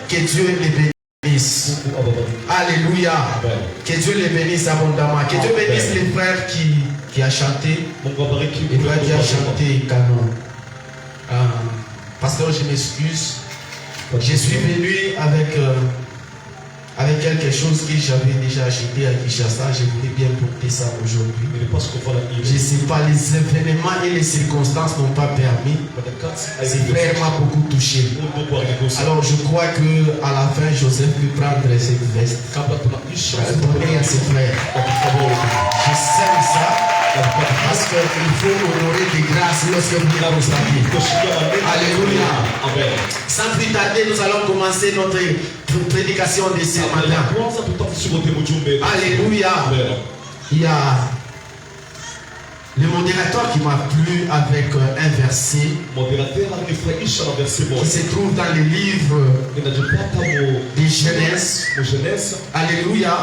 Que Dieu les bénisse. Alléluia. Que Dieu les bénisse abondamment. Que Dieu bénisse les frères qui a chanté. Les frères qui a chanté canon. Pasteur, je m'excuse. Je suis venu avec quelque chose que j'avais déjà acheté à Kinshasa. Je voulais bien porter ça aujourd'hui. Je ne sais pas, les événements et les circonstances n'ont pas permis. Ce frère m'a beaucoup touché. Alors je crois qu'à la fin, Joseph peut prendre cette veste. Donner à ses frères. Je sème ça. Parce qu'il faut honorer des grâces lorsque vous l'avez constaté. Alléluia. Sans plus tarder, nous allons commencer notre prédication de ce matin. Alléluia. Il y a le modérateur qui m'a plu avec un verset qui se trouve dans le livre de Genèse. Alléluia.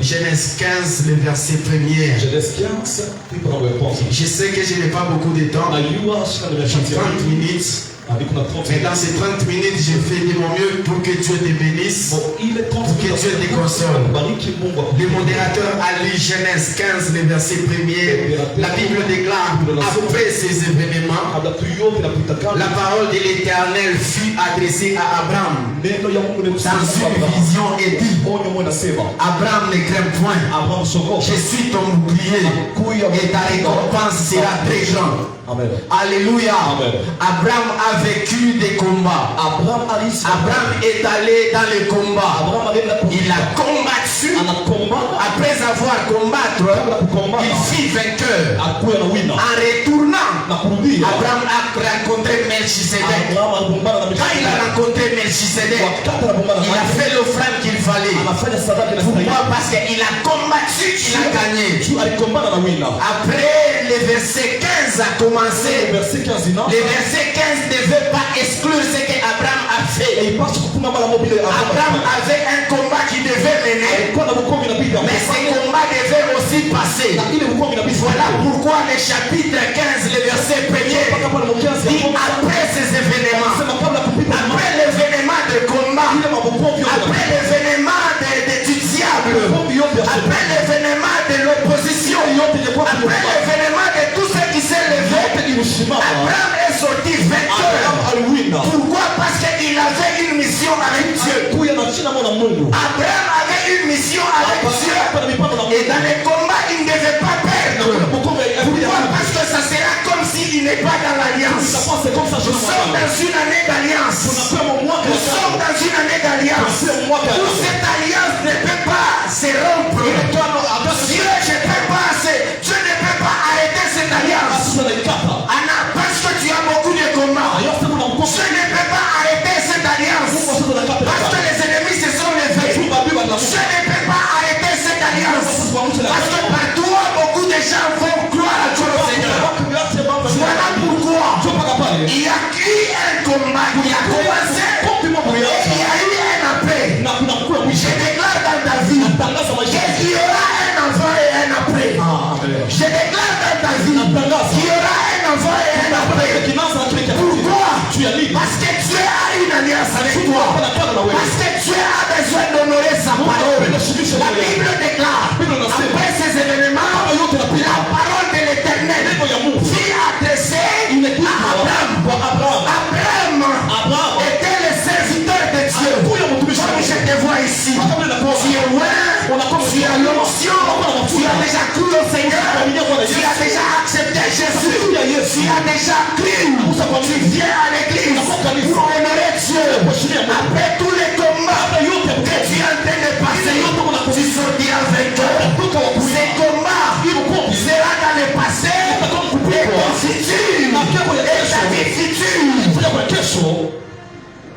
Genèse 15, le verset 1er. Je sais que je n'ai pas beaucoup de temps. 30 minutes. Mais dans ces 30 minutes, j'ai fait de mon mieux pour que Dieu te bénisse, pour que Dieu te console. Le modérateur a lu Genèse 15, le verset 1er. La Bible déclare, après ces événements, la parole de l'Éternel fut adressée à Abraham dans une vision et dit, Abraham ne crains point, je suis ton bouclier et ta récompense sera très grande. Amen. Alléluia. Amen. Abraham a vécu des combats. Abraham est allé dans les combats. Il a combattu. Après avoir combattu, il fit vainqueur. En retournant, Abraham a rencontré Melchisedec. Quand il a rencontré Melchisedec, il a fait l'offrande qu'il fallait. Pourquoi? Parce qu'il a combattu, il a gagné. Après le verset 15 a commencé. Le verset 15 ne devait pas exclure ce qu'Abraham a fait. Abraham avait un combat qui devait mener, mais ce combat devait aussi passer. Voilà pourquoi le chapitre 15, le verset 1er dit après ces événements, après l'événement de combat, après l'événement du diable, après l'événement de l'opposition, après l'événement de tout ce qui s'est levé, Abraham est sorti vainqueur. Pourquoi? Parce qu'il avait une mission avec Dieu. Abraham avait une mission avec Dieu. Et dans les combats, il ne devait pas perdre. Pourquoi? Parce que ça sera comme s'il n'est pas dans l'alliance. Nous sommes dans une année d'alliance. Nous sommes dans une année d'alliance. Où cette alliance ne peut pas se rompre. Dieu ne peut pas arrêter cette alliance. Anna, parce que tu as beaucoup de combats, je ne peux pas arrêter cette alliance. Parce que les ennemis se sont levés. Je ne peux pas arrêter cette alliance. Parce que par toi, beaucoup de gens vont croire à Dieu le Seigneur. Voilà pourquoi il y a eu un combat qui a commencé et il y a eu un après. Je déclare dans ta vie qu'il y aura un avant et un après. Je déclare dans ta vie qu'il y aura un avant et un après. Pourquoi? Parce que Dieu a une alliance avec toi. Parce que Dieu a besoin d'honorer sa parole. La Bible déclare, après ces événements, la parole de l'Éternel fut adressée à Abraham. Abraham était le serviteur de Dieu. Comme je te vois ici, tu es loin, tu as l'onction, tu as déjà cru au Seigneur, tu as déjà accepté Jésus, tu as déjà cru, tu viens à l'église pour honorer Dieu. Après tous les combats que tu es en train de passer, tu sortiras vainqueur. Ces combats sera dans le passé et ton futur et ta vie future.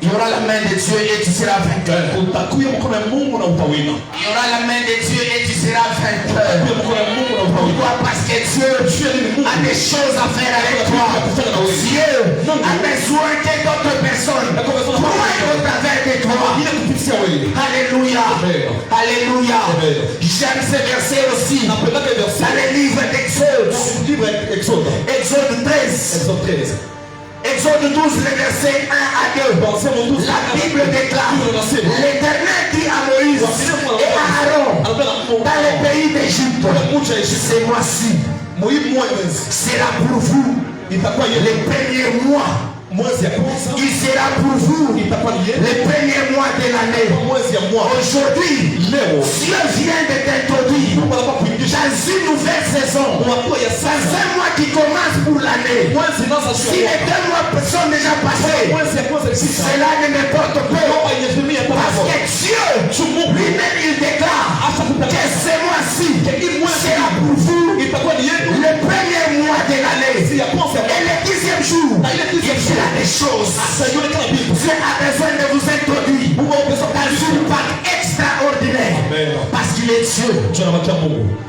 Il y aura la main de Dieu et tu seras vainqueur. Il y aura la main de Dieu et tu seras vainqueur. Pourquoi? Parce que Dieu a des choses à faire avec toi. Dieu a besoin que d'autres personnes croient au travers de toi. Alléluia. Alléluia. J'aime ce verset aussi. Dans le livre d'Exode. Exode 13. Exode 12, le verset 1 à 2. La Bible Bible déclare, l'Éternel dit à Moïse et à Aaron, dans les pays d'Égypte, ces mois-ci sera pour vous les premiers mois. Il sera pour vous les premiers mois de l'année. Aujourd'hui, Dieu vient de t'introduire dans une nouvelle saison, dans un mois qui commence pour l'année. Si les 2 mois sont déjà passés, cela ne m'importe pas, parce que Dieu lui-même il déclare que ce mois-ci sera pour vous le premier mois de l'année et le 10e jour. Il y a des choses. Dieu a besoin de vous introduire dans une part extraordinaire. Amen. Parce qu'il est Dieu.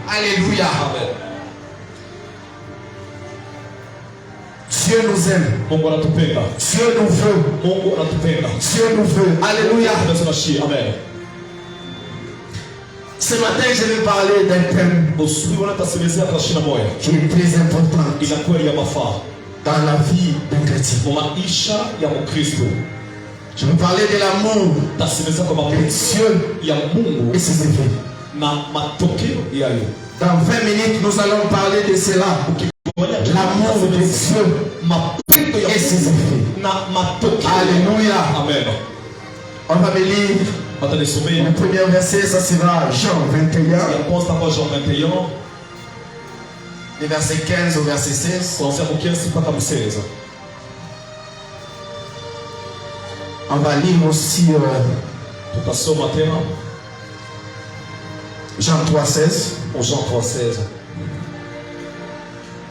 Alléluia. Amen. Dieu nous aime. Dieu nous veut. Dieu nous veut. Alléluia. Amen. Ce matin, je vais parler d'un thème qui est très important dans la vie d'un chrétien. Je vais parler de l'amour de Dieu et ses effets. Dans 20 minutes, nous allons parler de cela. L'amour de Dieu et ses effets. Alléluia. Amen. On va me lire le premier verset, ça sera Jean 21. Le verset 15 au verset 16. On va lire aussi Jean 3,16.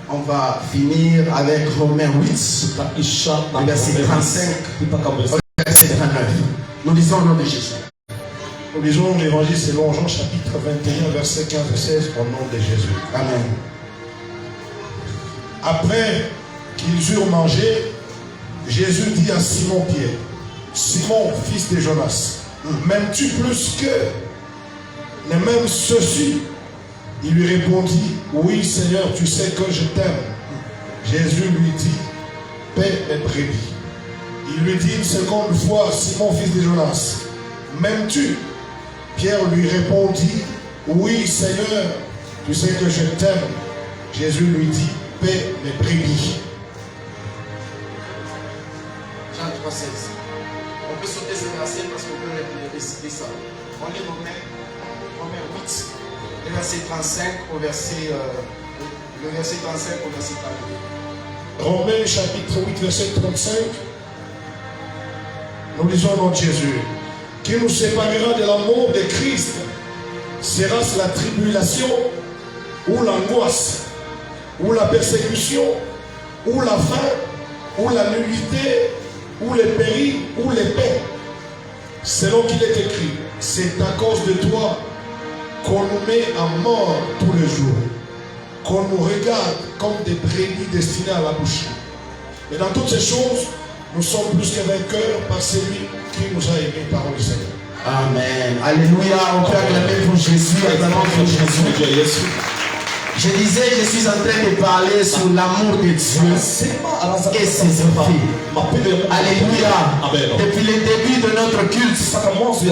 On va finir avec Romains 8, le verset 35 au verset 39. Nous lisons au nom de Jésus. Nous lisons l'évangile selon Jean chapitre 21, verset 15 et 16 au nom de Jésus. Amen. Après qu'ils eurent mangé, Jésus dit à Simon-Pierre, Simon, fils de Jonas, m'aimes-tu plus que ne m'aime ceci? Il lui répondit, oui Seigneur, tu sais que je t'aime. Jésus lui dit, paie mes brebis. Il lui dit une seconde fois, Simon, fils de Jonas, m'aimes-tu? Pierre lui répondit, oui Seigneur, tu sais que je t'aime. Jésus lui dit, paie mes brebis. Jean 3,16. On peut sauter ce verset parce qu'on peut réciter ça. On lit Romains 8, le verset 35 au verset, le verset 35 au verset 42. Romains chapitre 8, verset 35. Nous lisons notre Jésus. Qui nous séparera de l'amour de Christ? Sera-ce la tribulation ou l'angoisse, ou la persécution, ou la faim, ou la nullité, ou le péril, ou l'épée? Selon qu'il est écrit, c'est à cause de toi qu'on nous met à mort tous les jours, qu'on nous regarde comme des brebis destinées à la boucherie. Et dans toutes ces choses, nous sommes plus que vainqueurs par celui qui nous a aimés par le Seigneur. Amen. Alléluia. On peut acclamer pour Jésus. Acclamons pour Jésus. Je disais, je suis en train de parler sur l'amour de Dieu et ses effets. Alléluia. Depuis le début de notre culte,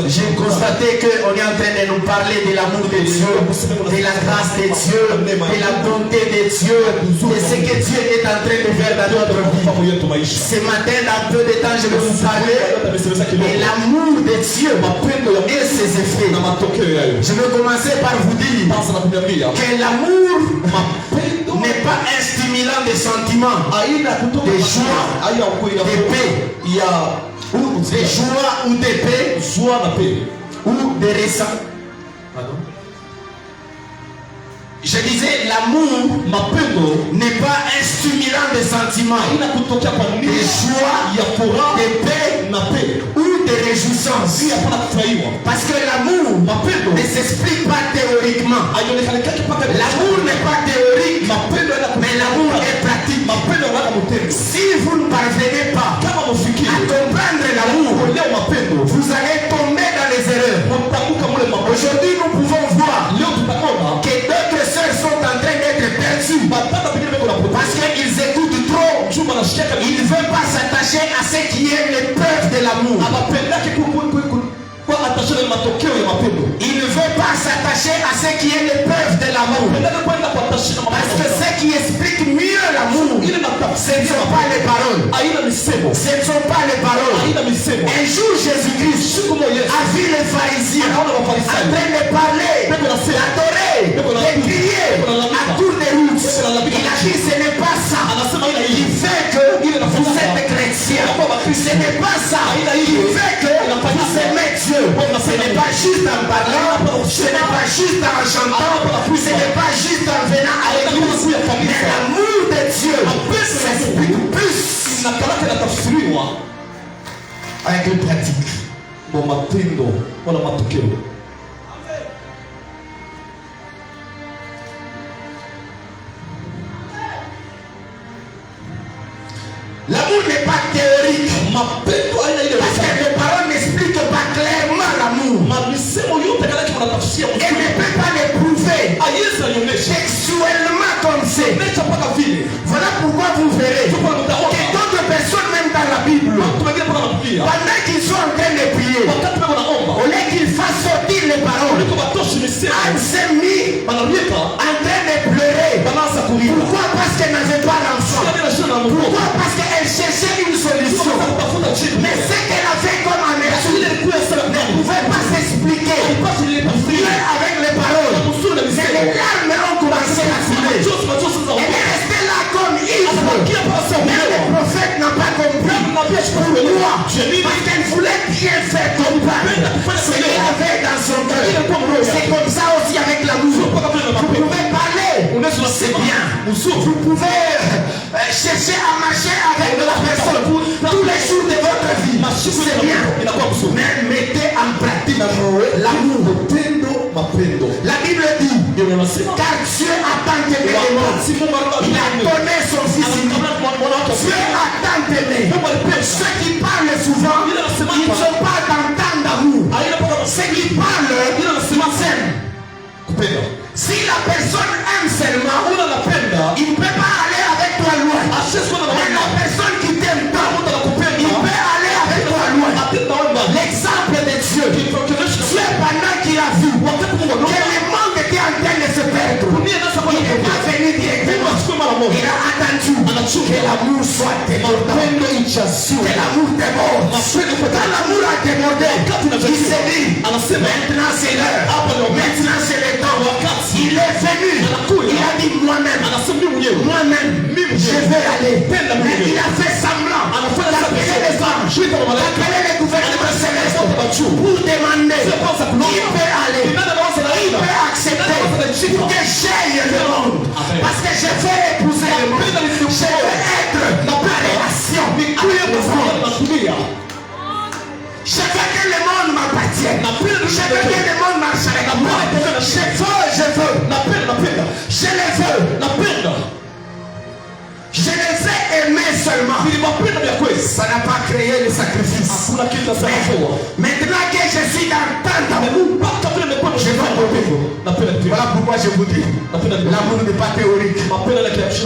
j'ai constaté qu'on est en train de nous parler de l'amour de Dieu, de la grâce de Dieu, de la bonté de Dieu, de ce que Dieu est en train de faire dans notre vie. Ce matin, dans peu de temps, je vais vous parler de l'amour de Dieu et ses effets. Je vais commencer par vous dire que l'amour n'est pas un stimulant de sentiments, de joie, de paix, de joie ou de paix, ou de ressentiment. Je disais, l'amour n'est pas un stimulant de sentiments, de joie, de paix ou de réjouissance. Parce que l'amour ne s'explique pas théoriquement. L'amour n'est pas théorique, mais l'amour est pratique. Si vous ne parvenez pas à comprendre l'amour, vous allez tomber dans les erreurs. Aujourd'hui, nous pouvons voir que d'autres sœurs sont en train d'être perdues parce qu'ils écoutent trop. Ils ne veulent pas s'attacher à ce qui est l'épreuve de l'amour. Il ne veut pas s'attacher à ce qui est l'épreuve de l'amour. Parce que ce qui explique mieux l'amour, ce ne sont pas les paroles. Ce ne sont pas les paroles. Un jour, Jésus-Christ a vu les pharisiens en train de parler, d'adorer, de crier à tour de route. Il a dit, ce n'est pas ça qui fait que vous êtes chrétien. Ce n'est pas ça qui fait que vous aimez Dieu. Ce n'est pas juste en parlant, ce n'est pas juste en chantant, ce n'est pas juste en venant à l'église. Mais l'amour de Dieu s'explique plus avec les pratiques. L'amour n'est pas théorique. Parce que les paroles n'expliquent pas clairement l'amour. Elle ne peut pas l'éprouver textuellement comme c'est. Voilà pourquoi vous verrez que d'autres personnes, même dans la Bible, pendant qu'ils sont en train de prier, au lieu qu'ils fassent sortir les paroles, elles s'est mis en train de pleurer. Pourquoi? Parce qu'elle n'avait pas d'enfant. Pourquoi? Parce qu'elle cherchait une solution. Mais ce qu'elle avait comme amertume ne pouvait pas s'expliquer avec les paroles. Mais les larmes ont commencé à couler. Elle est restée là comme ivre. Même le prophète n'a pas compris. Pourquoi? Parce qu'elle voulait bien faire comprendre ce qu'elle avait dans son cœur. C'est comme ça aussi avec l'amour. Vous pouvez parler, c'est bien. Vous pouvez chercher à marcher avec la personne tous les jours de votre vie, c'est bien. Mais mettez en pratique l'amour. La Bible dit, car Dieu a tant aimé le monde, il a donné son fils unique. Dieu a tant aimé. Ceux qui parlent souvent, ils ne sont pas dans tant d'amour. Ceux qui parlent, ils s'aiment. Si la personne aime seulement, il ne peut pas aller avec toi loin. Mais la personne qui t'aime tant, il peut aller avec toi loin. L'exemple de Dieu, Dieu pendant qu'il a vu que le monde était en train de se perdre, il n'est pas venu directement. Il a attendu que l'amour soit débordé. Que l'amour déborde. Quand l'amour a débordé, il s'est dit, maintenant c'est l'heure. Maintenant c'est le temps. Il est venu. Il a dit moi-même, je vais aller. Mais il a fait semblant d'appeler les anges, d'appeler les gouvernements célestes pour demander. Il peut aller. Il peut accepter pour que j'aille le monde. Parce que je veux épouser le monde. Je veux être dans la relation avec le monde. Je veux que le monde m'appartienne. Je veux que le monde marche avec moi. Je veux. Je les veux. Je les ai aimés seulement. Ça n'a pas créé le sacrifice. Maintenant que je suis dans tant d'amour, je dois tomber. Voilà pourquoi je vous dis, l'amour n'est pas théorique.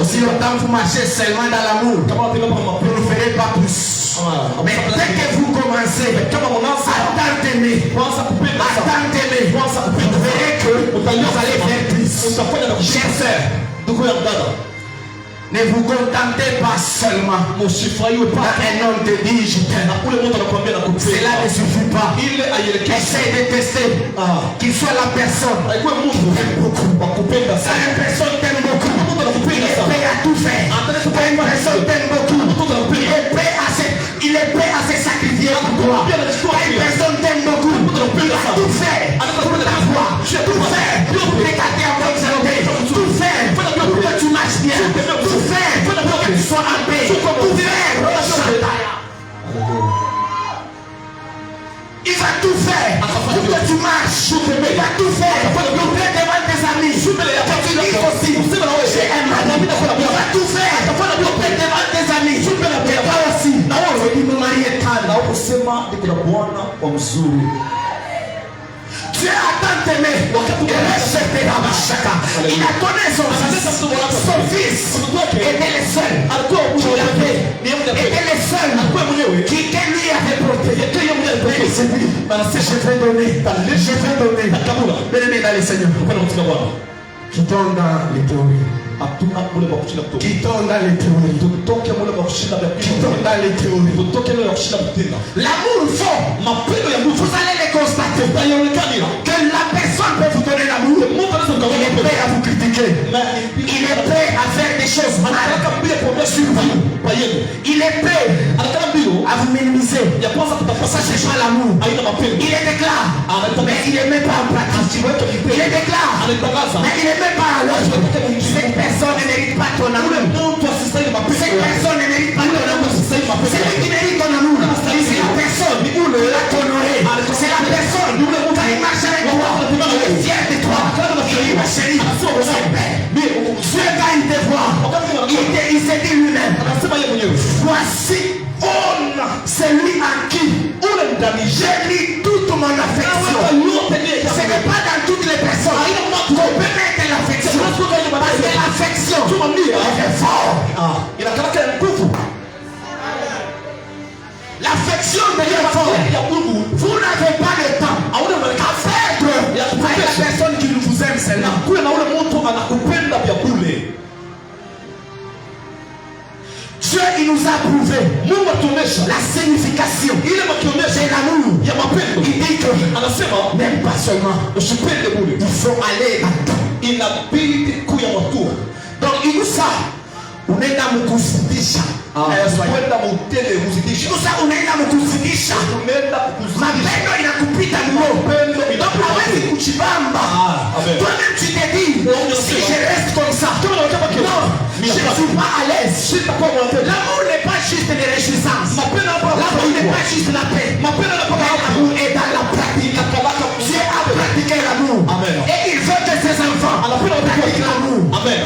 Si longtemps vous marchez seulement dans l'amour, vous ne ferez pas plus. Mais dès que vous commencez à tant aimer, vous verrez que vous allez faire plus. Chers sœurs, ne vous contentez pas seulement quand un homme te dit je t'aime. Cela ne suffit pas. Essaye de tester qu'il soit la personne qui t'aime beaucoup. Si une personne t'aime beaucoup, il est prêt à tout faire. Une personne t'aime beaucoup, il est prêt à se sacrifier pour toi. Une personne t'aime beaucoup, il va tout faire pour t'avoir, tout faire pour t'écarter en bonne santé, tout faire pour que tu marches bien, tout faire pour que tu sois en paix, tout faire pour il va tout faire pour que tu marches, il va tout faire pour que devant tes amis, que tu dises aussi, j'ai un mari, il va tout faire pour que devant tes amis, et toi aussi, mon mari est calme. Dieu a tant aimé. Il a donné son fils. Son fils était le seul qui l'avait. Était le seul qui lui avait porté. Et il s'est dit, je vais donner. Bien-aimé dans le Seigneur. Qui tombe dans les théories. Qui tombe dans les théories. L'amour fort, vous allez le constater. Que la personne peut vous donner l'amour. Il est prêt à vous critiquer. Il est prêt à faire des choses mal sur vous. Il est prêt à vous minimiser. Ça, c'est pas l'amour. Il est déclare, mais il ne met pas en pratique. Il est déclare, mais il ne met pas en l'autre. Cette personne ne mérite pas ton amour. Cette personne ne mérite pas ton amour. C'est lui qui mérite ton amour. C'est la personne qui l'a honoré. C'est la personne quand il marche avec toi, il est fier de toi. Il dit, ma chérie, Dieu quand il te voit, il se dit lui-même, voici celui en qui j'ai mis toute mon affection. Ce n'est pas dans toutes les personnes qu'on peut mettre l'affection. Parce que l'affection est forte. L'affection devient forte. Vous n'avez pas le temps à faire la personne qui vous aime celle-là. Dieu il nous a prouvé la signification de l'amour. Il dit que même pas seulement il faut aller là-dedans. Donc il nous a unaenda mkuzidisha unaenda mkuzidisha mapendo inakupita mlo donc hawezi kuchibamba toi-même tu te dis si je reste comme ça non je ne suis pas à l'aise. L'amour n'est pas juste des réjouissances. L'amour n'est pas juste la paix. L'amour est dans la pratique. Dieu a pratiqué l'amour et il veut que ses enfants pratiquent l'amour. Amen.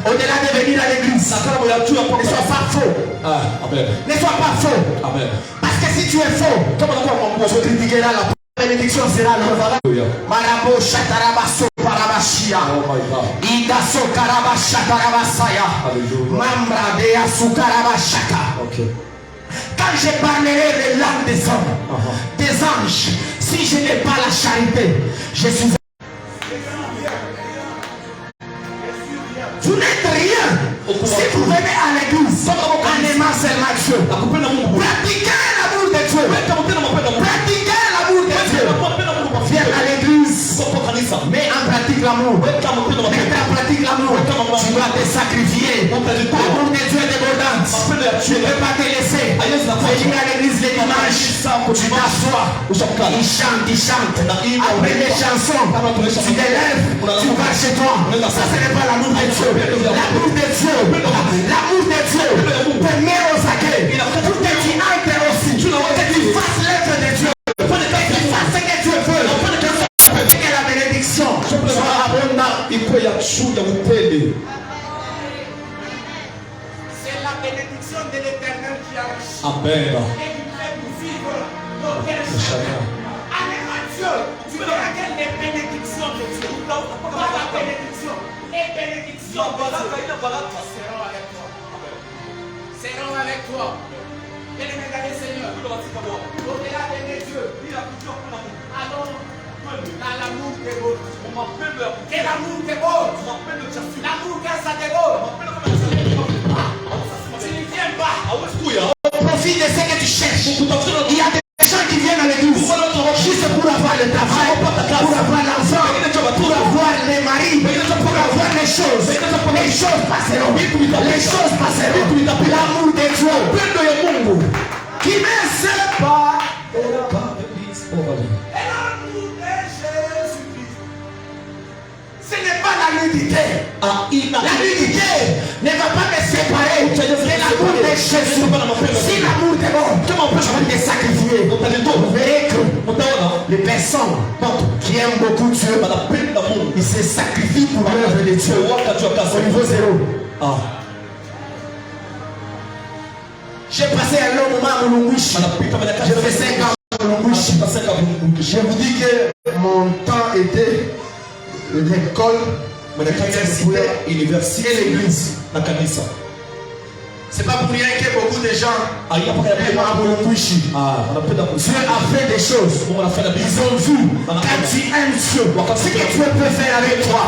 Au-delà de venir à l'église, ne sois pas faux. Ne sois pas faux. Parce que si tu es faux, tu critiqueras la bénédiction sera là. Marabo Shatarabaso Parabashia. Idaso Karabashatarabasaya. Mambra de Asukarabashaka. Quand je parlerai des langues des hommes, des anges, si je n'ai pas la charité, je suis. Vous n'êtes rien. Si vous venez à l'église en aimant seulement Dieu, pratiquez l'amour de Dieu. Pratiquez l'amour de Dieu. Viens à l'église, mais en pratique l'amour. Mettre en pratique l'amour. Tu dois te sacrifier. L'amour de Dieu est débordant. Tu ne peux pas te laisser venir à l'église les dimanches. Tu t'assois. Il chante. Après les chansons, tu te lèves, tu vas chez toi. Ça, ce n'est pas l'amour de Dieu. L'amour de Dieu te met aux aguets pour que tu entres aussi, que tu fasses l'œuvre de Dieu, que tu fasses ce que Dieu veut, que la bénédiction soit abondante. C'est la bénédiction de l'Éternel qui enrichit et qui fait nous vivre nos cœurs. Alléluia Dieu, tu verras quelle est la bénédiction de Dieu. La bénédiction. Les bénédictions seront avec toi. Bien-aimé dans le Seigneur, au-delà de mes dieux, allons dans l'amour de Dieu. Que l'amour te borde. L'amour que ça te borde. Tu ne viens pas. Profite de ce que tu cherches. Il y a des gens qui viennent à l'église juste pour avoir le travail, pour avoir l'argent, pour avoir les maris, pour avoir les choses. Les choses passeront. Les choses passeront. L'amour de Dieu. Qui ne sait pas. Et l'amour de Jésus-Christ. Ce n'est pas la nudité. La nudité ne va pas me séparer de l'amour de Jésus. Si l'amour est bon, je vais te sacrifier. Vous verrez que les personnes qui aiment beaucoup Dieu, ils se sacrifient pour l'œuvre de Dieu au niveau zéro. J'ai passé un long moment à Mulunguishi. J'ai fait 5 ans à Mulunguishi. Je vous dis que mon temps était l'école, l'université et l'église. C'est pas pour rien que beaucoup de gens Dieu a fait des choses. Ils ont vu quand tu aimes Dieu, ce que Dieu peut faire avec toi.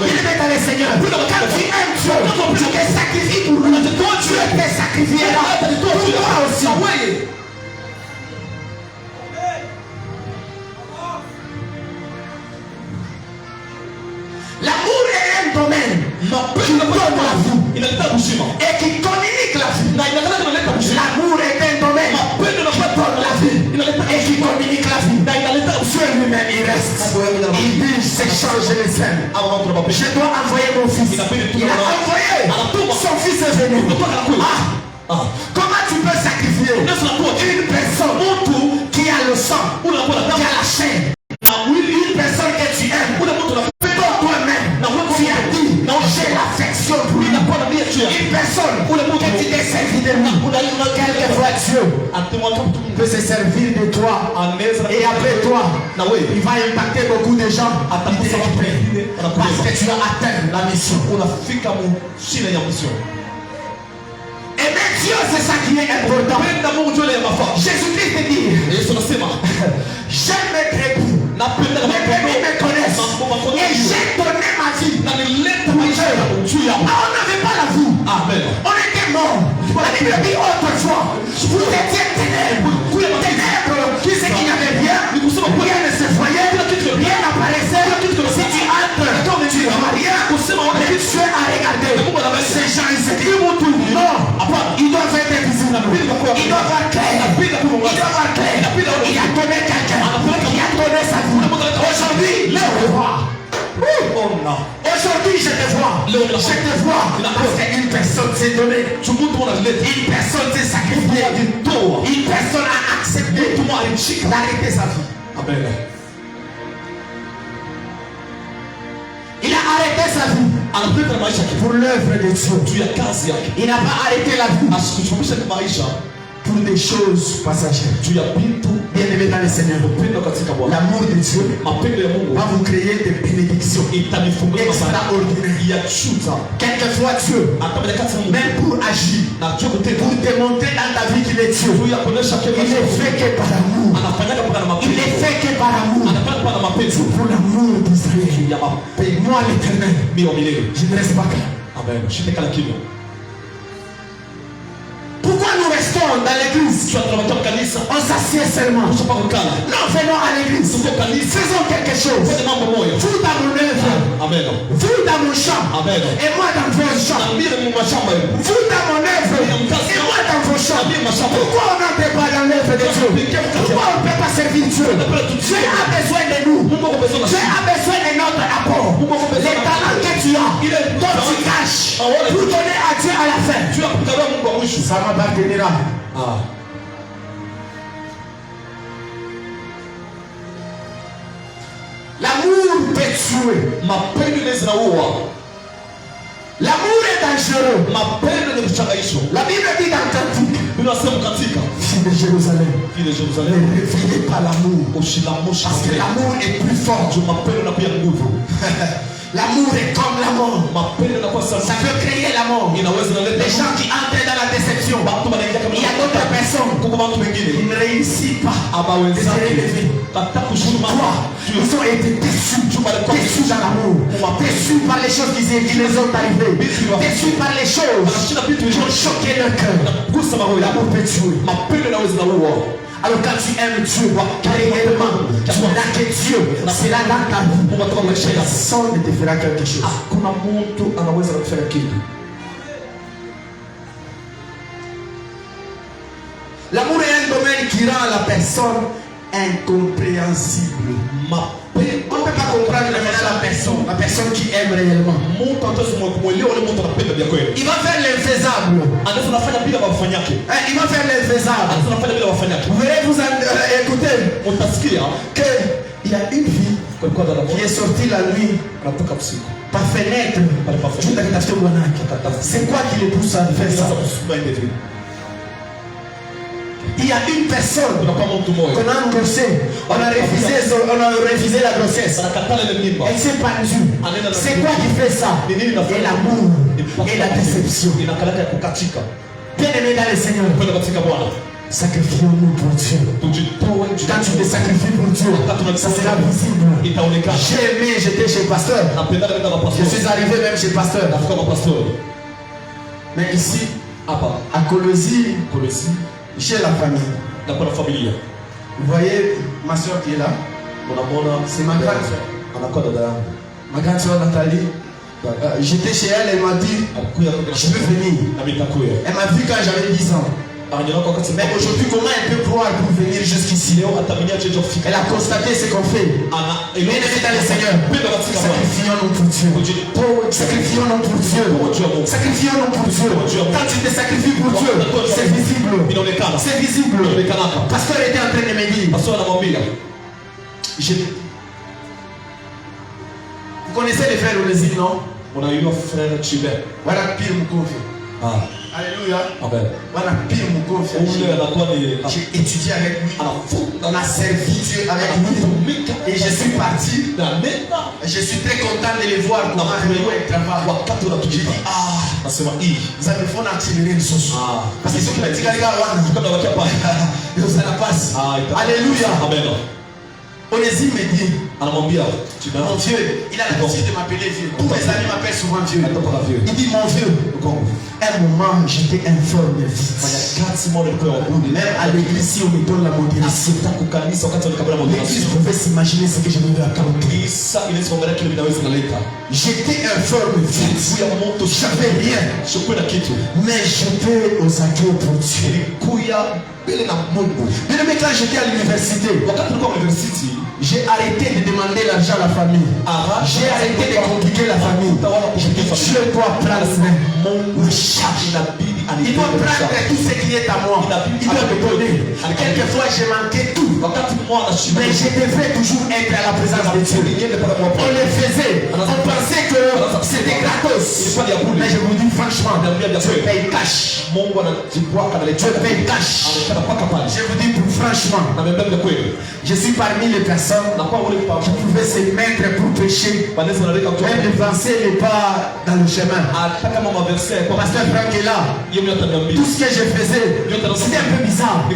Il est dans le Seigneur. Quand tu aimes Dieu, tu te sacrifies pour lui. Dieu te sacrifiera pour toi aussi. L'amour est un domaine qui donne la vie et qui communique la vie. L'amour est un domaine qui donne la vie et qui communique la vie. Dieu lui-même il reste. Il dit s'échange les scènes. Je dois envoyer mon fils. Il a envoyé. Son fils est venu. Comment tu peux sacrifier une personne qui a le sang, qui a la chair, une personne que tu aimes? Tu as dit, j'ai l'affection pour lui. Une personne que tu t'es servi de lui. Quelquefois Dieu peut se servir de toi. Et après toi, il va impacter beaucoup de gens. Parce que tu as atteint la mission. Et même Dieu, c'est ça qui est important. Jésus-Christ te dit, j'aime mes tribus. Mes brebis me connaissent. Et j'ai donné ma vie. On n'avait pas la vie. On était morts. La Bible dit autrefois, vous étiez ténèbres. Qui c'est qu'il n'y avait rien? Rien ne se voyait. Rien n'apparaissait. Si tu entres, tu ne vois rien. Mais Dieu a regardé. Ces gens, ils se disent, non, ils doivent être visibles. Ils doivent avoir clair. Il a donné quelqu'un. Il a donné sa vie. Aujourd'hui, le roi. Aujourd'hui, je te vois. Parce qu'une personne s'est donnée. Une personne s'est sacrifiée. Une personne a accepté d'arrêter sa vie. Amen. Il a arrêté sa vie pour l'œuvre de Dieu. Il n'a pas arrêté la vie pour des choses passagères. Bien aimé dans le Seigneur, l'amour de Dieu va vous créer des bénédictions extraordinaires. Quelquefois Dieu, même pour agir, pour démontrer dans ta vie qu'il est Dieu, il ne fait que par amour. Il ne fait que par amour. Pour l'amour d'Israël, moi l'Éternel, je ne reste pas calme. Pourquoi nous restons dans l'église? On s'assied seulement. Non, venons à l'église. Faisons quelque chose. Vous dans mon œuvre. Vous dans mon champ. Et moi dans vos champs. Vous dans mon œuvre. Et moi dans vos champs. Pourquoi on n'entre pas dans l'œuvre de Dieu? Pourquoi on ne peut pas servir Dieu? Dieu a besoin de nous. Dieu a besoin de notre apport. Les talents que tu as, dont tu caches, pour donner à Dieu à la fin. Ça m'appartiendra. L'amour peut tuer. L'amour est dangereux. La Bible dit dans Cantique, fille de Jérusalem, ne réveillez pas l'amour. Parce que l'amour est plus fort. L'amour est comme la mort. Ça peut créer la mort. Les gens qui entrent dans la déception. Il y a d'autres personnes qui ne réussissent pas à se relever. Toi, ils ont été déçus dans l'amour. Déçus par les choses qui les ont arrivées. Déçus par les choses qui ont choqué leur cœur. L'amour peut tuer. Alors quand tu aimes Dieu, réellement, tu n'as que Dieu, c'est là dans ta vie. Personne ne te fera quelque chose. L'amour est un domaine qui rend la personne incompréhensible. On ne peut pas comprendre la personne qui aime réellement. Il va faire l'infaisable. Il va faire l'infaisable. Vous verrez, vous écoutez qu'il y a une fille qui est sortie la nuit par fenêtre. C'est quoi qui les pousse à faire ça? Il y a une personne qu'on a endossée, on a refusé la grossesse. Elle s'est pendue. C'est quoi qui fait ça? Et l'amour et la déception. Bien aimé dans le Seigneur, sacrifions-nous pour Dieu. Quand tu te sacrifies pour Dieu, ça sera visible. J'ai aimé, j'étais chez le pasteur. Je suis arrivé même chez le pasteur. Mais ici, à Colosie, chez la famille. Vous voyez ma soeur qui est là? C'est ma grande soeur. Ma grande soeur Nathalie. J'étais chez elle, elle m'a dit je veux venir. Elle m'a vu quand j'avais 10 ans. Mais aujourd'hui, comment elle peut croire pour venir jusqu'ici? Elle a constaté ce qu'on fait. Bien aimé dans le Seigneur, sacrifions-nous pour Dieu. Sacrifions-nous pour Dieu. Sacrifions-nous pour Dieu. Quand tu te sacrifies pour Dieu, c'est visible. C'est visible. Le pasteur était en train de me dire. Vous connaissez les frères Olésine, non? On a eu un frère Chibet. Voilà pire mon confiant. Alléluia. Amen. Voilà pire mon confiant. J'ai étudié avec lui. On a servi Dieu avec lui. Et je suis parti. Je suis très content de les voir comment ils travaillent. J'ai dit, vous avez fait accélérer les choses. Parce que ceux qui m'ont dit, ça passe. Alléluia. Amen. Onésime me dit, mon Dieu, il a l'habitude de m'appeler vieux. Tous mes amis m'appellent souvent vieux. Il dit, mon vieux, un moment j'étais informe vite. Même à l'église, si on me donne la modération, l'église pouvait s'imaginer ce que je devais accomplir. J'étais informe vite. J'avais rien. Mais j'étais aux accueils pour Dieu. Bien aimé, quand j'étais à l'université, j'ai arrêté de demander l'argent à la famille. J'ai arrêté de compliquer la famille. Dieu doit prendre mon charge. Il doit prendre tout ce qui est à moi. Il doit me donner. Quelquefois j'ai manqué tout. Mais je devais toujours être à la présence de Dieu. On le faisait. On pensait que c'était gratos. Mais je vous dis franchement, Dieu paye cash. Dieu paye cash. Je vous dis franchement, je suis parmi les personnes qui pouvaient se mettre pour pécher, même avancer les pas dans le chemin. Pasteur Franck est là. Tout ce que je faisais, c'était un peu bizarre. Les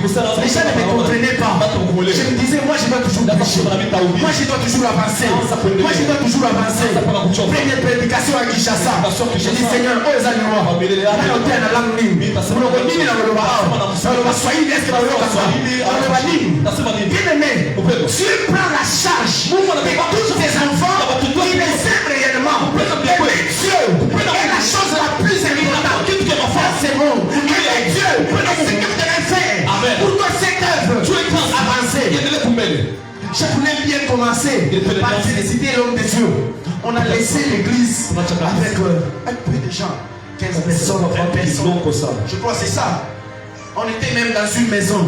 gens ne me comprenaient pas. Je me disais, moi je dois toujours pécher. Moi je dois toujours avancer. Moi je dois toujours avancer. Première prédication à Kinshasa. Je dis, Seigneur, oh les animaux, bien-aimé, Dieu prend la charge de tous tes enfants. Il les aime réellement. Aimer Dieu est la chose la plus importante dans ce monde. Aimer Dieu est ce que tu devais faire pour que cette œuvre avance. Je voulais bien commencer par féliciter l'homme de Dieu. On a laissé l'église avec un peu de gens. 15 personnes, 20 personnes. Je crois que c'est ça. On était même dans une maison.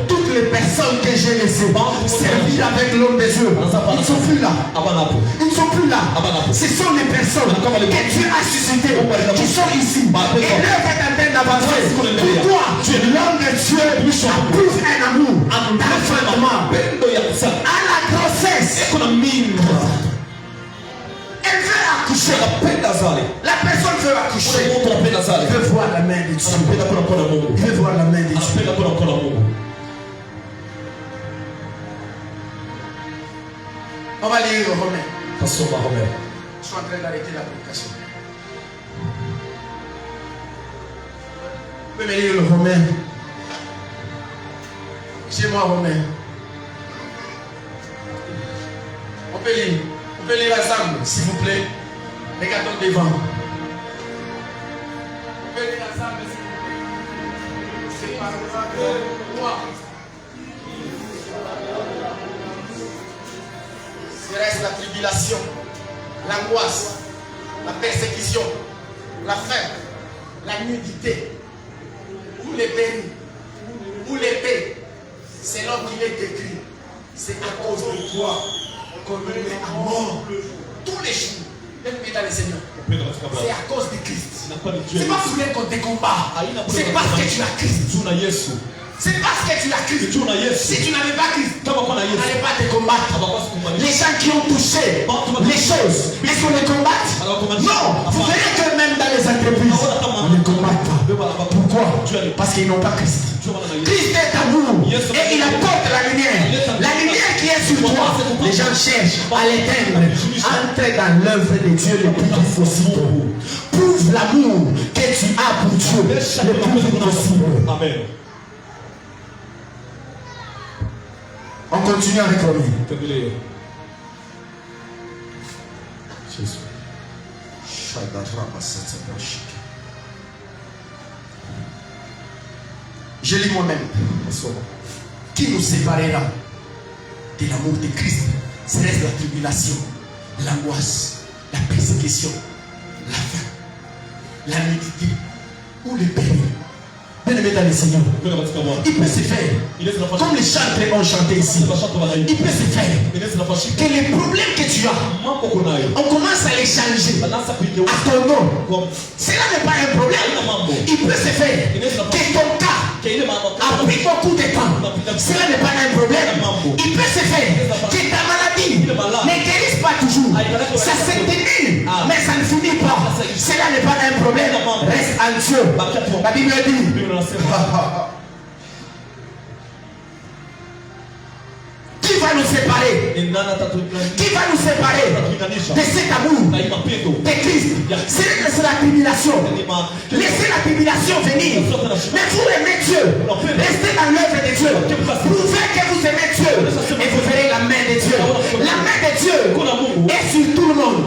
Toutes les personnes que j'ai laissées servir avec l'homme de Dieu, ils ne sont plus là. Ils ne sont plus là. Ce sont les personnes que Dieu a suscitées qui sont ici. Et l'œuvre est en train d'avancer. Pourquoi l'homme de Dieu approuve un amour d'enfantement à la grossesse? Elle veut accoucher. La personne veut accoucher. Il veut voir la main de Dieu. Il veut voir la main de Dieu. On va lire Romain. Je suis en train d'arrêter la prédication. Vous pouvez me lire le Romain. Chez moi, Romain. On peut lire. On peut lire ensemble, s'il vous plaît. Regardons devant. On peut lire ensemble, s'il vous plaît. C'est par moi. Serait-ce la tribulation, l'angoisse, la persécution, la faim, la nudité, ou les peines, ou l'épée, selon qu'il est écrit, c'est à cause de toi qu'on nous met à mort tous les jours. Même dans le Seigneur. C'est à cause de Christ. C'est pas pour rien qu'on te combat. C'est parce que tu as Christ. C'est parce que tu as Christ. Si tu n'avais pas Christ, tu n'allais pas te combattre. Les gens qui ont touché les choses, est-ce qu'on les combat? Non. Vous verrez que même dans les entreprises, on ne combat pas. Pourquoi? Parce qu'ils n'ont pas Christ. Christ est amour et il apporte la lumière. La lumière qui est sur toi, les gens cherchent à l'éteindre. Entre dans l'œuvre de Dieu le plus vite possible. Prouve l'amour que tu as pour Dieu le plus vite possible. Amen. On continue avec lui. Jésus. Je lis moi-même. Qui nous séparera de l'amour de Christ? Serait-ce la tribulation, l'angoisse, la persécution, la faim, la nudité ou le péril? Bien-aimé dans le Seigneur, il peut se faire, comme les chantres ont chanté ici, il peut se faire que les problèmes que tu as, on commence à les changer à ton nom. Cela n'est pas un problème. Il peut se faire que ton cas a pris beaucoup de temps. Cela n'est pas un problème. Il peut se faire que ta maladie ne guérisse pas toujours. Ça s'atténue, mais ça ne finit pas. Cela n'est pas un problème. Reste en Dieu. La Bible dit. Qui va nous séparer? Qui va nous séparer de cet amour de Christ? C'est la tribulation. Laissez la tribulation venir. Mais vous aimez Dieu. Restez dans l'œuvre de Dieu. Prouvez que vous aimez Dieu. Et vous verrez la main de Dieu. La main de Dieu est sur tout le monde.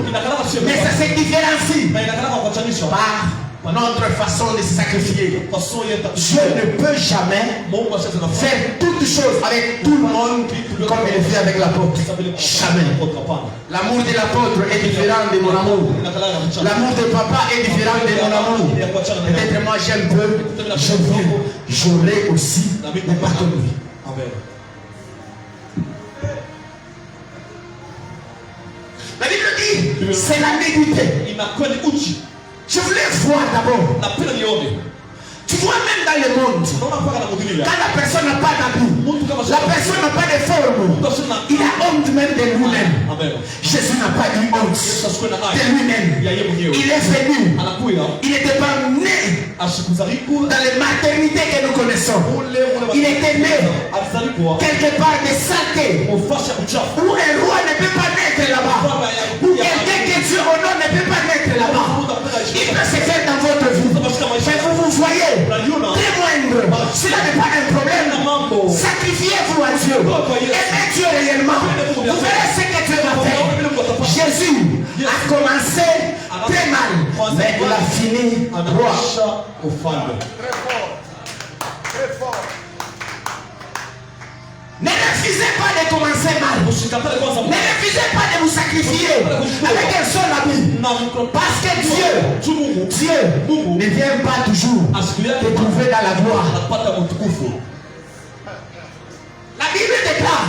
Mais ça se différencie par notre façon de se sacrifier. Dieu ne peut jamais faire toutes choses avec tout le monde comme il le fait avec l'apôtre. Jamais. L'amour de l'apôtre est différent de mon amour. L'amour de papa est différent de mon amour. Peut-être moi j'aime peu, je veux, j'aurai aussi de pardonner. La Bible dit, c'est la nudité. Je voulais voir d'abord. Tu vois même dans le monde, quand la personne n'a pas d'habit, la personne n'a pas de forme, il a honte même de lui-même. Jésus n'a pas eu honte de lui-même. Il est venu. Il n'était pas né dans les maternités que nous connaissons. Il était né quelque part de saleté, où un roi ne peut pas naître là-bas, où quelqu'un que Dieu honore ne peut pas naître là-bas. Il peut se faire dans votre vie. Mais vous voyez, très moindre, cela n'est pas un problème. Sacrifiez-vous à Dieu. Aimez Dieu réellement. Vous verrez ce que Dieu va faire. Jésus a commencé très mal, mais il a fini droit. Très fort. Très fort. Ne refusez pas de commencer mal. Ne refusez pas de vous sacrifier avec un seul ami. Parce que Dieu ne vient pas toujours te trouver dans la gloire. La Bible déclare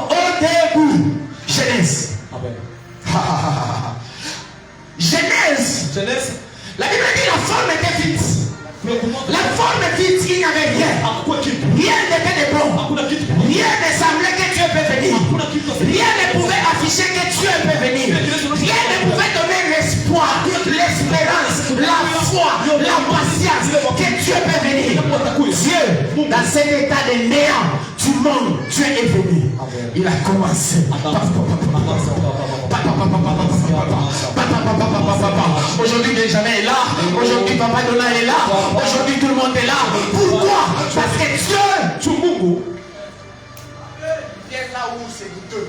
au début, Genèse. Genèse. La Bible dit la forme était vide. La forme vide, il n'y avait rien. Rien n'était de bon. Rien ne semblait que Dieu peut venir. Rien ne pouvait afficher que Dieu peut venir. Rien ne pouvait donner l'espoir, l'espérance, la foi, la patience que Dieu peut venir. Dieu, dans cet état de néant du monde, Dieu est venu. Il a commencé. Aujourd'hui Benjamin est là. Aujourd'hui Papa Donna est là. Aujourd'hui tout le monde est là. Pourquoi? Parce que Dieu vient là où c'est douteux.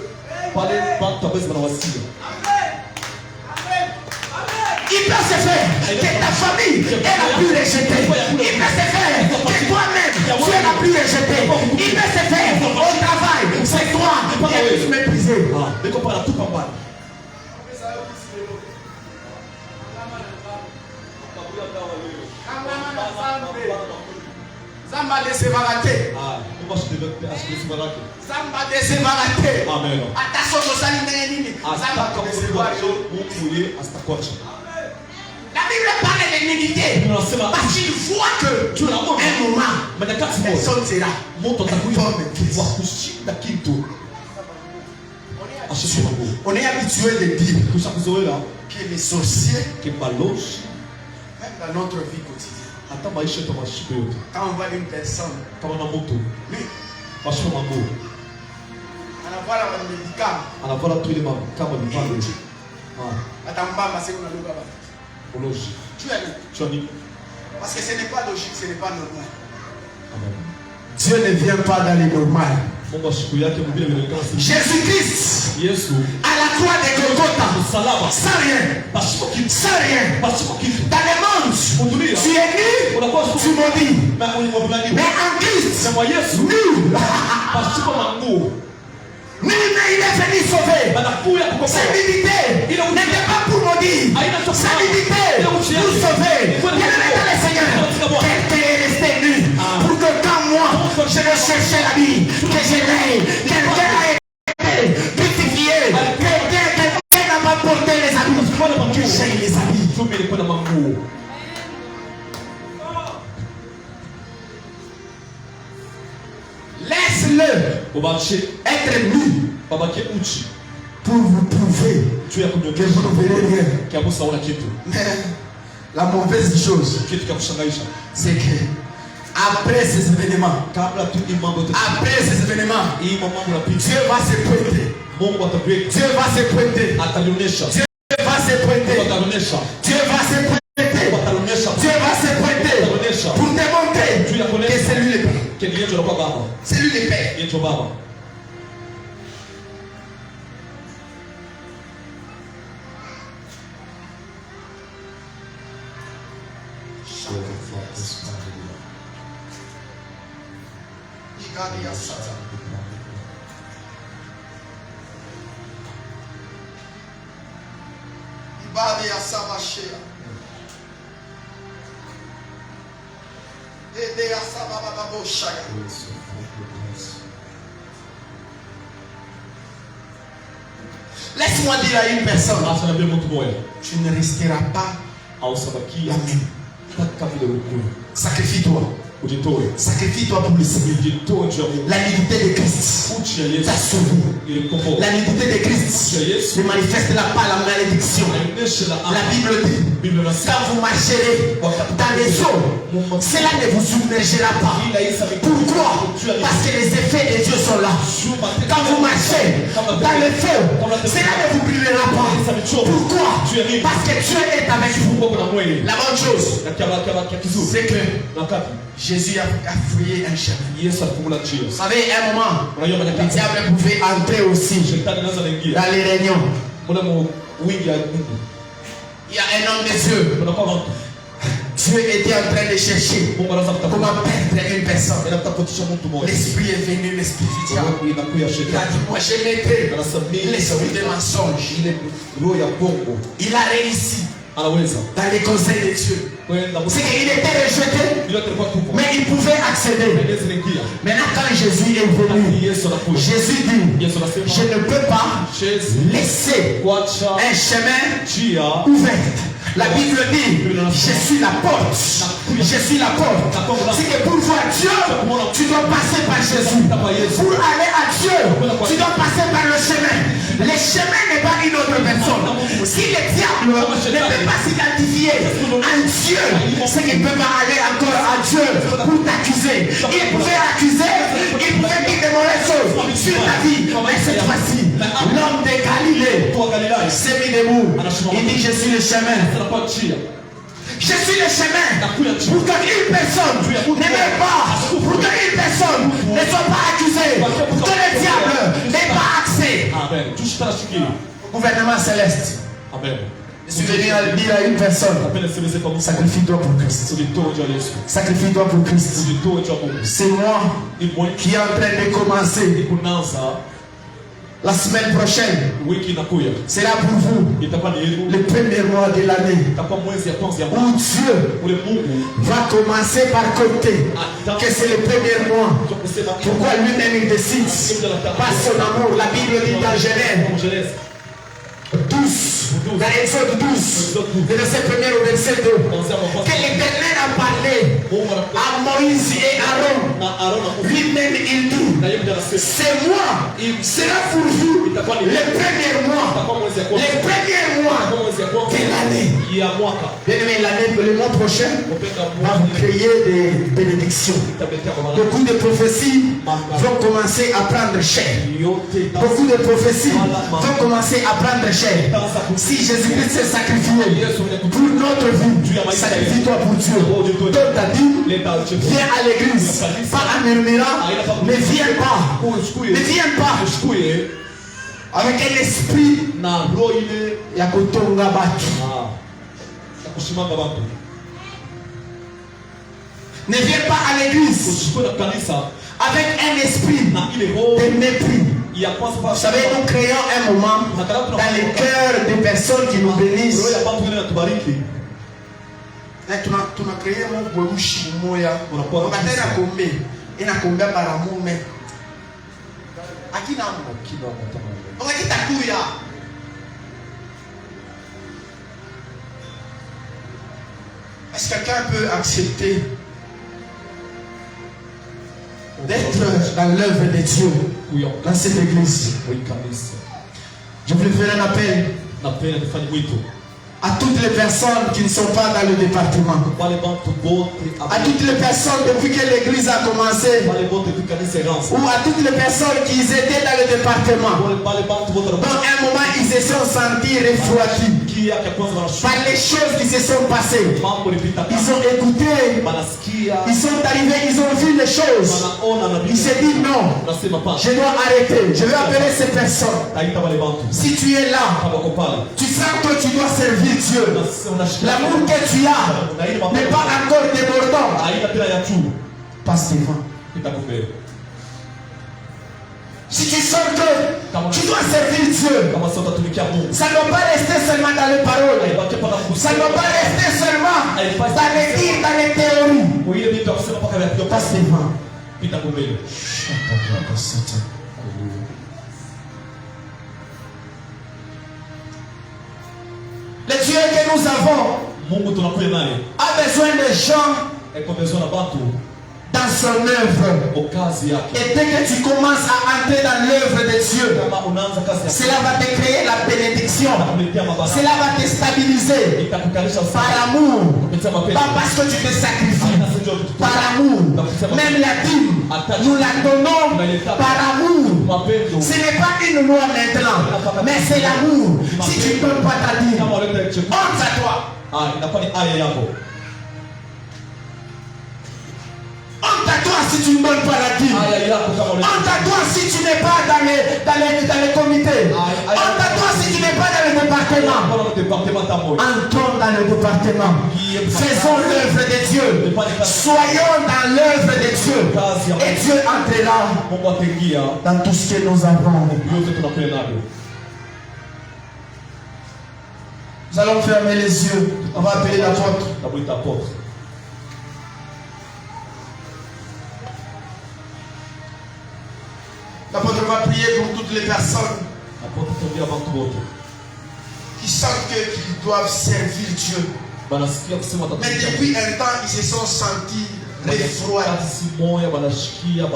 Il peut se faire que ta famille est la plus rejetée. Il peut se faire que toi-même tu es la plus rejetée. Il peut se faire au travail, c'est toi qui es plus méprisé. Zamba desebaraté. Zamba desebaraté. Amen. Attention aux aliments. Zamba desebaraté. La Bible parle de ténérité. Parce qu'il voit que un moment, personne sera. On est habitué de dire que les sorciers, même dans notre vie quotidienne, quand on voit une personne, lui, on voit le médicament. Tu as dit. Parce que ce n'est pas logique, ce n'est pas normal. Dieu ne vient pas dans les normales. Jésus-Christ à la croix de Golgotha, sans rien, sans rien. Dans le monde, tu es nu, tu maudis. Mais en Christ, nul mais il est venu sauver. Sa divinité n'était pas pour maudire. Sa divinité pour sauver. Bien-aimé dans le Seigneur, quelqu'un est resté nu pour que quand moi je ne cherchais la vie, que je l'ai. Quelqu'un a été crucifié. Quelqu'un n'a pas porté les habits. Que j'ai les habits. Laisse-le être nu pour vous prouver que vous ne verrez rien. Mais la mauvaise chose, c'est que après ces événements, Dieu va se pointer. Dieu va se pointer. Dieu va se pointer. Dieu va se pointer. Dieu va se pointer pour démontrer que c'est lui le Père. C'est lui le Père. Laisse-moi dire à une personne, tu ne resteras pas la même. Sacrifie-toi. Sacrifie-toi pour le Seigneur. La nudité de Christ t'a sauvé. La nudité de Christ ne manifeste pas la malédiction. La Bible dit, quand vous marcherez dans les eaux, cela ne vous submergera pas. Pourquoi? Parce que les effets de Dieu sont là. Quand vous marchez dans le feu, cela ne vous brûlera pas. Pourquoi? Parce que Dieu est avec vous. La bonne chose, c'est que Jésus a fouillé un chemin. Vous savez, à un moment, le diable pouvait entrer aussi dans les réunions. Il y a un homme de Dieu. Dieu était en train de chercher comment perdre une personne. L'esprit est venu, l'esprit du diable. Il a dit, moi je mettrai l'esprit de mensonge. Il a réussi dans les conseils de Dieu. C'est qu'il était rejeté, mais il pouvait accéder. Maintenant, quand Jésus est venu, Jésus dit, je ne peux pas laisser un chemin ouvert. La Bible dit, je suis la porte. Je suis la porte. C'est que pour voir Dieu, tu dois passer par Jésus. Pour aller à Dieu, tu dois passer par le chemin. Le chemin n'est pas une autre personne. Si le diable ne peut pas s'identifier à Dieu, c'est qu'il ne peut pas aller encore à Dieu pour t'accuser. Il pouvait accuser, il pouvait dire de mauvaises choses sur ta vie. Mais cette fois-ci, l'homme de Galilée s'est mis debout. Il dit, je suis le chemin. Je suis le chemin pour qu'une personne ne meure pas, pour qu'une personne ne soit pas accusée, pour que le diable n'ait pas accès au gouvernement céleste. Amen. Je suis venu à dire à une personne, sacrifie-toi pour Christ. Sacrifie-toi pour Christ. C'est moi qui est en train de commencer. La semaine prochaine sera pour vous le premier mois de l'année où Dieu va commencer par compter que c'est le premier mois. Pourquoi lui-même il décide par son amour? La Bible dit dans Genèse 12 Dans Exode 12, le verset 1er au verset 2, que l'Éternel a parlé à Moïse et Aaron. Lui-même, il dit, c'est moi, sera pour vous les premiers mois. Les premiers mois de l'année. Bien aimé, le mois prochain, va vous créer des bénédictions. Beaucoup de prophéties vont commencer à prendre chair. Beaucoup de prophéties vont commencer à prendre chair. Si Jésus-Christ s'est sacrifié pour notre vie, sacrifie-toi pour Dieu. Donc t'as dit, viens à l'église, pas en murmurant, ne viens pas. Ne viens pas avec un esprit ya kotonga batu. Ne viens pas à l'église avec un esprit de mépris. Vous savez, nous créons un moment dans les cœurs des personnes qui nous bénissent. Tunakrea Mungu weushi moya wakatera kombe inakombea mara mume akina wakitakuya est-ce que quelqu'un peut accepter d'être dans l'œuvre de Dieu dans cette église? Je voulais faire un appel à toutes les personnes qui ne sont pas dans le département, à toutes les personnes depuis que l'église a commencé, ou à toutes les personnes qui étaient dans le département. Dans un moment, ils se sont sentis refroidis par les choses qui se sont passées. Ils ont écouté, ils sont arrivés, ils ont vu les choses. Ils se disent non, je dois arrêter, je vais appeler ces personnes. Si tu es là, tu sens que tu dois servir Dieu. L'amour que tu as n'est pas encore débordant. Passe devant. Si tu sens que tu dois servir Dieu, ça ne doit pas rester seulement dans les paroles. Ça ne doit pas rester seulement dans les dires, dans les théories. Passe devant. Le Dieu que nous avons a besoin de gens dans son œuvre. Et dès que tu commences à entrer dans l'œuvre de Dieu, cela va te créer la bénédiction. Cela va te stabiliser par amour. Pas parce que tu te sacrifies. Par amour. Même la dîme, nous la donnons par amour. Ce n'est pas une loi maintenant, mais c'est l'amour. Si tu ne donnes pas ta dîme, honte à toi. Honte à toi si tu ne donnes pas la dîme. Honte à toi si tu n'es pas dans les comités. Honte à toi si tu n'es pas dans le département. Entrons dans le département. Faisons l'œuvre de Dieu. Soyons dans l'œuvre de Dieu. Et Dieu entrera dans tout ce que nous avons. Nous allons fermer les yeux. On va appeler l'apôtre. L'apôtre va prier pour toutes les personnes qui sentent qu'ils doivent servir Dieu. Mais depuis un temps, ils se sont sentis refroidis.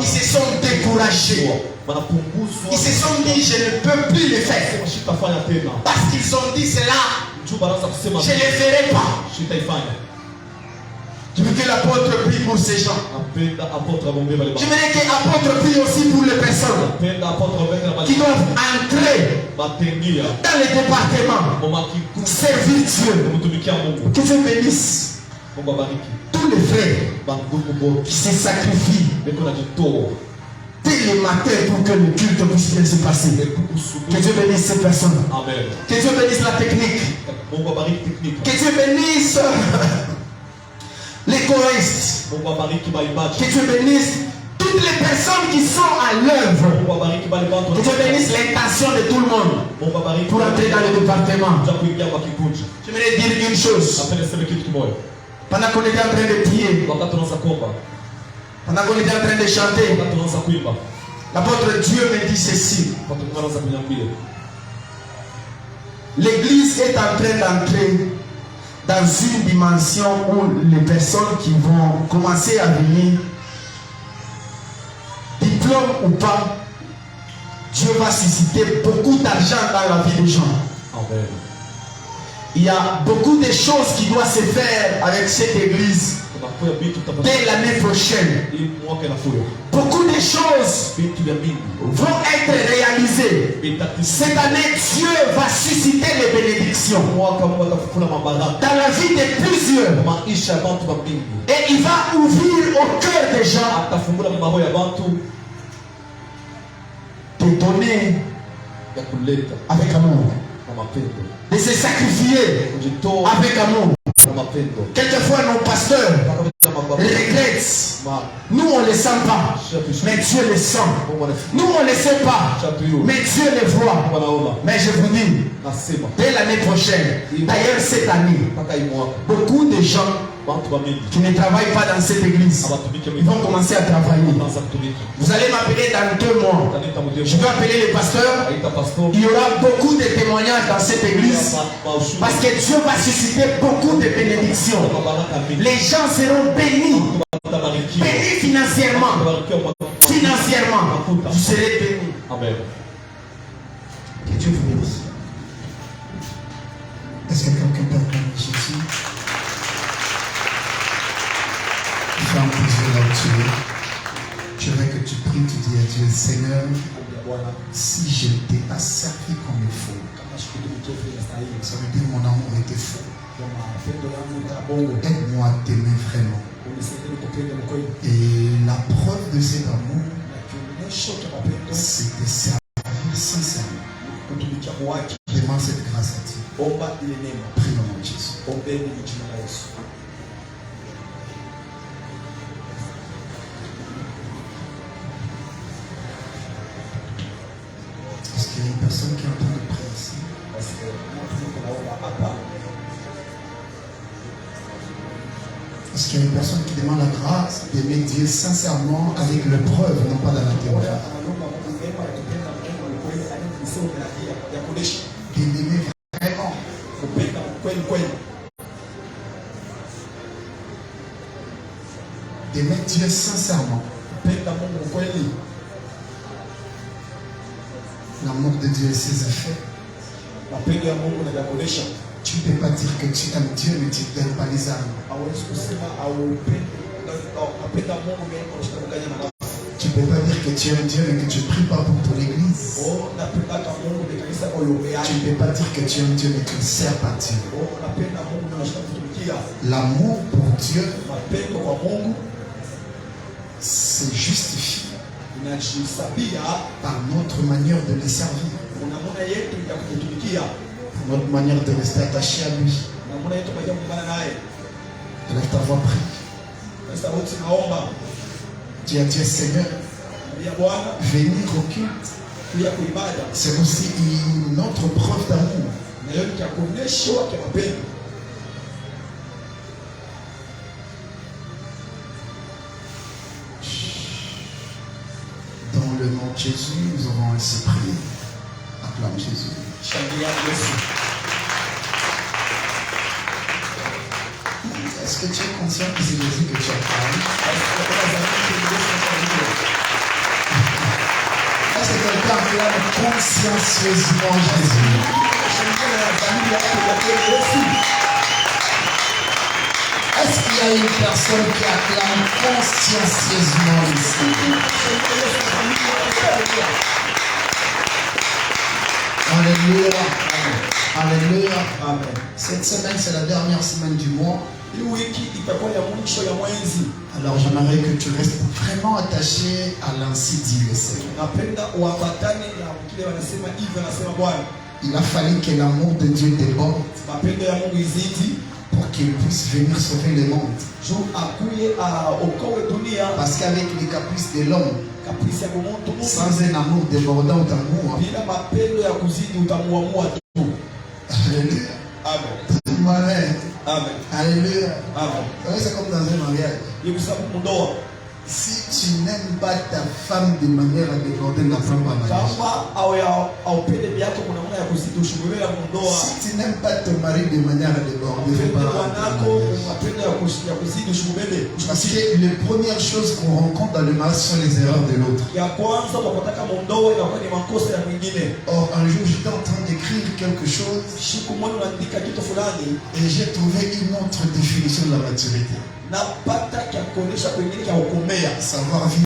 Ils se sont découragés. Ils se sont dit, je ne peux plus le faire. Parce qu'ils ont dit cela, je ne le ferai pas. Je veux que l'apôtre prie pour ces gens. Je voudrais que l'apôtre prie aussi pour les personnes qui doivent entrer dans les départements, servir Dieu. Que Dieu bénisse tous les frères qui se sacrifient dès le matin pour que le culte puisse bien se passer. Que Dieu bénisse ces personnes. Que Dieu bénisse la technique. Que Dieu bénisse les choristes. Que Dieu bénisse toutes les personnes qui sont à l'œuvre. Que Dieu bénisse l'intention de tout le monde pour entrer dans le département. Je voudrais dire une chose. Pendant qu'on était en train de prier, pendant qu'on était en train de chanter, l'apôtre Dieu me dit ceci. L'église est en train d'entrer dans une dimension où les personnes qui vont commencer à venir, diplôme ou pas, Dieu va susciter beaucoup d'argent dans la vie des gens. Amen. Il y a beaucoup de choses qui doivent se faire avec cette église dès l'année prochaine. Beaucoup de choses vont être réalisées. Cette année, Dieu va susciter les bénédictions dans la vie de plusieurs. Et il va ouvrir au cœur des gens de donner avec amour, de se sacrifier avec amour. Quelquefois nos pasteurs regrettent. Nous on ne les sent pas, mais Dieu les sent. Nous on ne les sait pas, mais Dieu les voit. Mais je vous dis, dès l'année prochaine, d'ailleurs cette année, beaucoup de gens qui ne travaillent pas dans cette église, ils vont commencer à travailler. Vous allez m'appeler dans 2 mois. Je vais appeler les pasteurs. Il y aura beaucoup de témoignages dans cette église parce que Dieu va susciter beaucoup de bénédictions. Les gens seront bénis. Bénis financièrement. Financièrement. Vous serez bénis. Amen. Que Dieu vous bénisse. Est-ce que quelqu'un peut acclamer Jésus? Fais un plaisir là où tu es. Je veux que tu pries, tu dis à Dieu, Seigneur, si je ne t'ai pas servi comme il faut, ça veut dire mon amour était faux. Aide-moi à t'aimer vraiment. Et la preuve de cet amour, c'est de servir sincèrement. Demande cette grâce à Dieu. Prie au nom de Jésus. Est-ce qu'il y a une personne qui est en train de prier ici? Est-ce qu'il y a une personne qui demande la grâce d'aimer Dieu sincèrement avec le preuve, non pas dans la théorie? D'aimer vraiment. D'aimer Dieu sincèrement. L'amour de Dieu et ses effets. Tu ne peux pas dire que tu aimes Dieu, mais tu n'aimes pas les âmes. Tu ne peux pas dire que tu aimes Dieu, mais que tu ne pries pas pour ton église. Tu ne peux pas dire que tu aimes Dieu, mais que tu ne sers pas Dieu. L'amour pour Dieu c'est justifié par notre manière de le servir. Notre manière de rester attaché à lui. Lève ta voix, prie. Dis à Dieu, Seigneur, venir au culte, c'est aussi une autre preuve d'amour. Dans le nom de Jésus, nous avons ainsi prié. Acclame Jésus. Est-ce que tu es conscient que c'est Jésus que tu as parlé? Est-ce que quelqu'un acclame consciencieusement Jésus? Est-ce qu'il y a une personne qui acclame consciencieusement ici? Alléluia. Alléluia. Amen. Cette semaine, c'est la dernière semaine du mois. Alors j'aimerais que tu restes vraiment attaché à l'ainsi dit le Seigneur. Il a fallu que l'amour de Dieu déborde pour qu'il puisse venir sauver le monde. Parce qu'avec les caprices de l'homme, sans un amour débordant d'amour, alléluia. Amen. Amen. Alléluia. Amen. C'est comme dans un mariage. Si tu n'aimes pas ta femme de manière à déborder, n'apprends pas mariage. Si tu n'aimes pas ton mari de manière à déborder, parce que les premières choses qu'on rencontre dans le mariage sont les erreurs de l'autre. Or, un jour, j'étais en train d'écrire quelque chose et j'ai trouvé une autre définition de la maturité. Savoir vivre